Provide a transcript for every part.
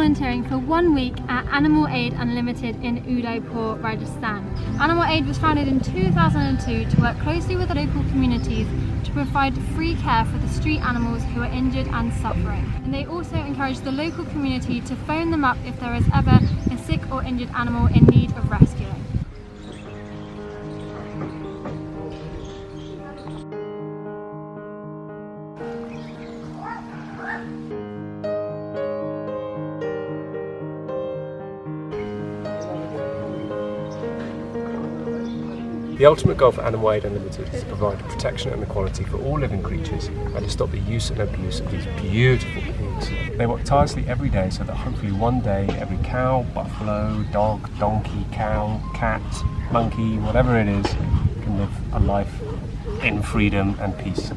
volunteering for 1 week at Animal Aid Unlimited in Udaipur, Rajasthan. Animal Aid was founded in 2002 to work closely with the local communities to provide free care for the street animals who are injured and suffering. And they also encourage the local community to phone them up if there is ever a sick or injured animal in need of rescuing. The ultimate goal for Animal Aid Unlimited is to provide protection and equality for all living creatures and to stop the use and abuse of these beautiful beings. They work tirelessly every day so that hopefully one day every cow, buffalo, dog, donkey, cow, cat, monkey, whatever it is, can live a life in freedom and peace.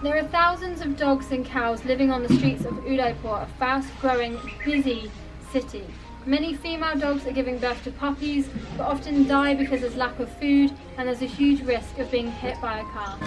There are thousands of dogs and cows living on the streets of Udaipur, a fast-growing, busy city. Many female dogs are giving birth to puppies, but often die because there's lack of food and there's a huge risk of being hit by a car.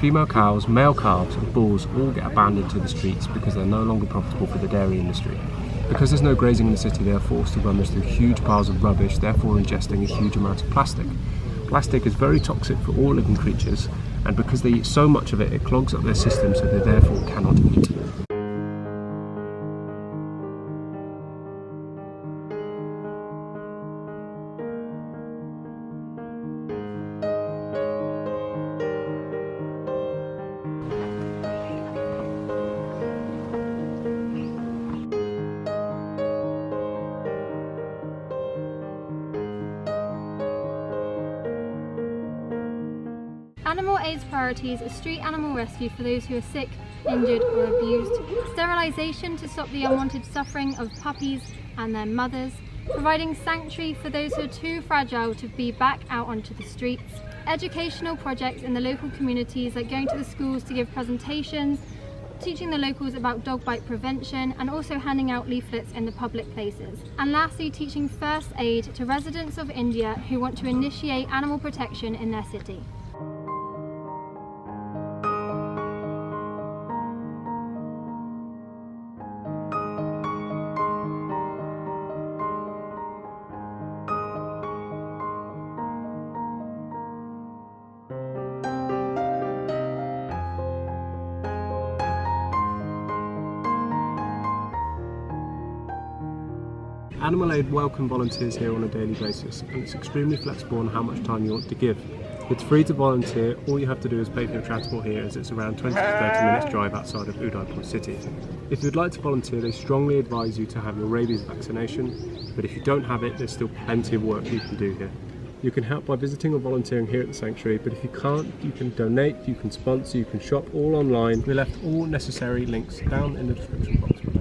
Female cows, male calves and bulls all get abandoned to the streets because they're no longer profitable for the dairy industry. Because there's no grazing in the city, they are forced to run this through huge piles of rubbish, therefore ingesting a huge amount of plastic. Plastic is very toxic for all living creatures, and because they eat so much of it, it clogs up their system so they therefore cannot eat. Animal Aid's priorities are street animal rescue for those who are sick, injured or abused, sterilisation to stop the unwanted suffering of puppies and their mothers, providing sanctuary for those who are too fragile to be back out onto the streets, educational projects in the local communities like going to the schools to give presentations, teaching the locals about dog bite prevention and also handing out leaflets in the public places. And lastly, teaching first aid to residents of India who want to initiate animal protection in their city. Animal Aid welcome volunteers here on a daily basis, and it's extremely flexible on how much time you want to give. It's free to volunteer, all you have to do is pay for your transport here, as it's around 20 to 30 minutes drive outside of Udaipur city. If you'd like to volunteer, they strongly advise you to have your rabies vaccination, but if you don't have it, there's still plenty of work you can do here. You can help by visiting or volunteering here at the sanctuary, but if you can't, you can donate, you can sponsor, you can shop all online. We left all necessary links down in the description box below.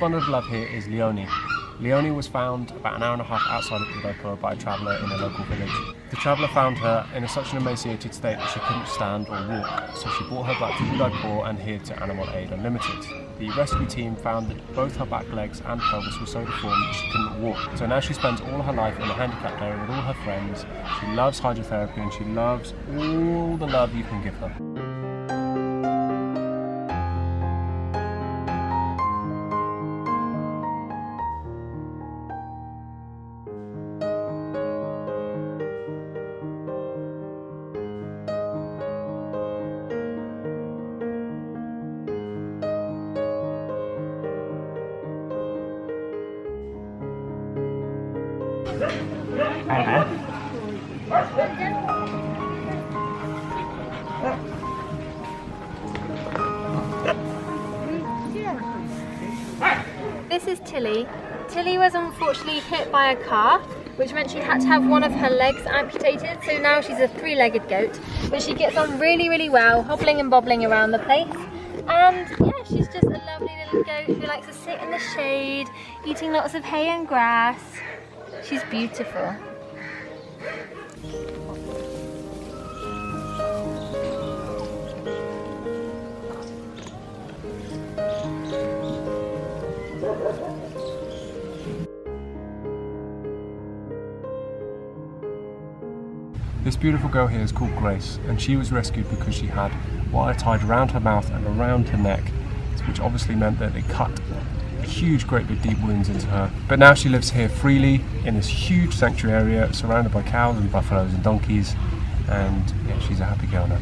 bundle of love here is Leonie. Leonie was found about an hour and a half outside of Udaipur by a traveller in a local village. The traveller found her in such an emaciated state that she couldn't stand or walk, so she brought her back to Udaipur and here to Animal Aid Unlimited. The rescue team found that both her back legs and pelvis were so deformed that she couldn't walk. So now she spends all her life in a handicapped area with all her friends. She loves hydrotherapy and she loves all the love you can give her. This is Tilly. Tilly was unfortunately hit by a car, which meant she had to have one of her legs amputated, so now she's a three-legged goat. But she gets on really, really well, hobbling and bobbling around the place. And yeah, she's just a lovely little goat who likes to sit in the shade, eating lots of hay and grass. She's beautiful. This beautiful girl here is called Grace, and she was rescued because she had wire tied around her mouth and around her neck, which obviously meant that they cut huge, great big deep wounds into her. But now she lives here freely in this huge sanctuary area, surrounded by cows and buffaloes and donkeys, and yeah, she's a happy girl now.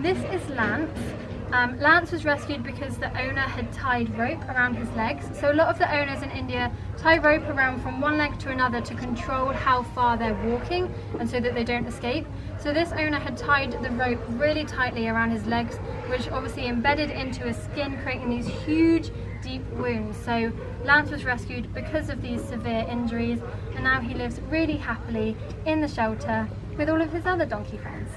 This is Lance. Lance was rescued because the owner had tied rope around his legs. So a lot of the owners in India tie rope around from one leg to another to control how far they're walking and so that they don't escape. So this owner had tied the rope really tightly around his legs, which obviously embedded into his skin, creating these huge deep wounds. So Lance was rescued because of these severe injuries, and now he lives really happily in the shelter with all of his other donkey friends.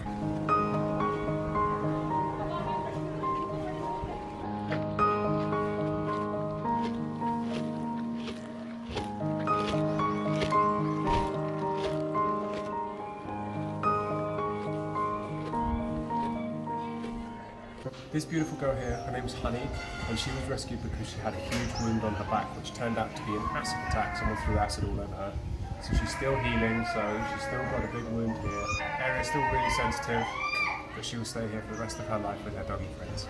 This beautiful girl here, her name is Honey, and she was rescued because she had a huge wound on her back, which turned out to be an acid attack. Someone threw acid all over her. So she's still healing, so she's still got a big wound here. The area is still really sensitive, but she will stay here for the rest of her life with her doggy friends.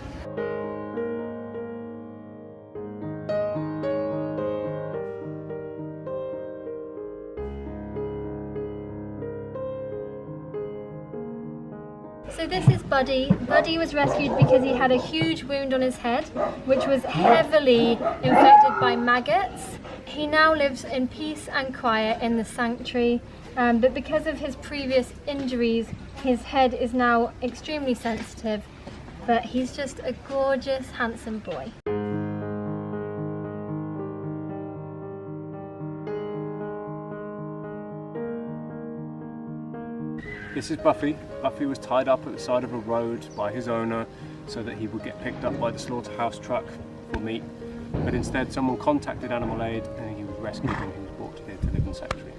So this is Buddy. Buddy was rescued because he had a huge wound on his head, which was heavily infected by maggots. He now lives in peace and quiet in the sanctuary, but because of his previous injuries, his head is now extremely sensitive, but he's just a gorgeous, handsome boy. This is Buffy. Buffy was tied up at the side of a road by his owner so that he would get picked up by the slaughterhouse truck for meat. But instead someone contacted Animal Aid and he was rescued and he was brought here to live in sanctuary.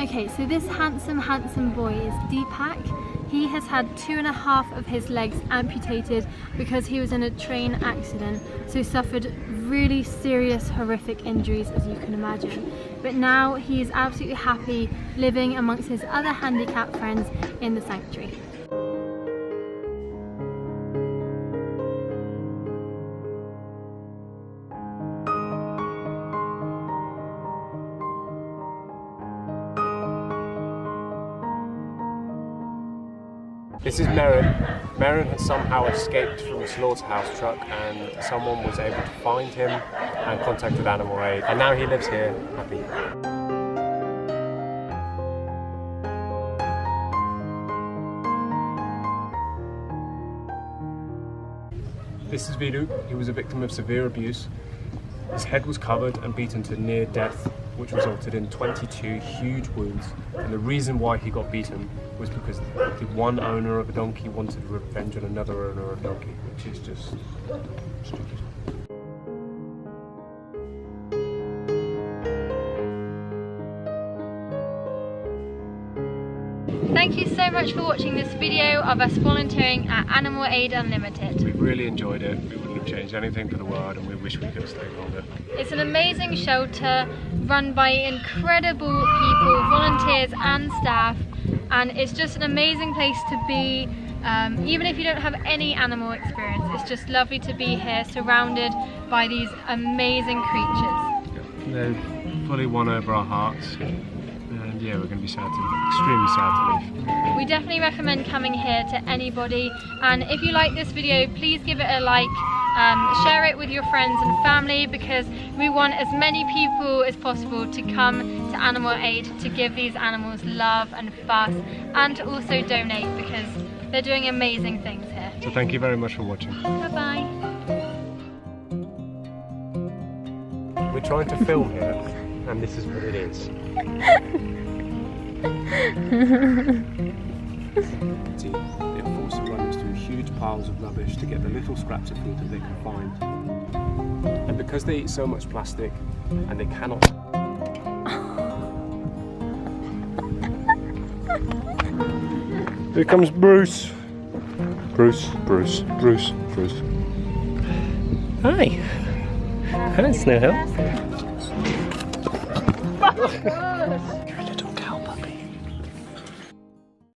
Okay, so this handsome boy is Deepak. He has had 2.5 of his legs amputated because he was in a train accident, so suffered really serious, horrific injuries, as you can imagine. But now he is absolutely happy living amongst his other handicapped friends in the sanctuary. This is Merrin. Merrin had somehow escaped from the slaughterhouse truck and someone was able to find him and contacted Animal Aid, and now he lives here happy. This is Vidu. He was a victim of severe abuse. His head was covered and beaten to near death, which resulted in 22 huge wounds. And the reason why he got beaten was because the one owner of a donkey wanted revenge on another owner of a donkey, which is just stupid. Thank you so much for watching this video of us volunteering at Animal Aid Unlimited. We really enjoyed it. We wouldn't have changed anything for the world, and we wish we could have stayed longer. It's an amazing shelter run by incredible people, volunteers and staff, and it's just an amazing place to be. Even if you don't have any animal experience, it's just lovely to be here surrounded by these amazing creatures. They fully won over our hearts. And yeah, we're going to be extremely sad to leave. We definitely recommend coming here to anybody, and if you like this video, please give it a like, share it with your friends and family, because we want as many people as possible to come to Animal Aid to give these animals love and fuss, and to also donate, because they're doing amazing things here. So thank you very much for watching. Bye bye. We're trying to film here, and this is what it is. See, they're forced to run through huge piles of rubbish to get the little scraps of food that they can find. And because they eat so much plastic, and they cannot... Here comes Bruce. Bruce. Hi. Hi, Snowhill.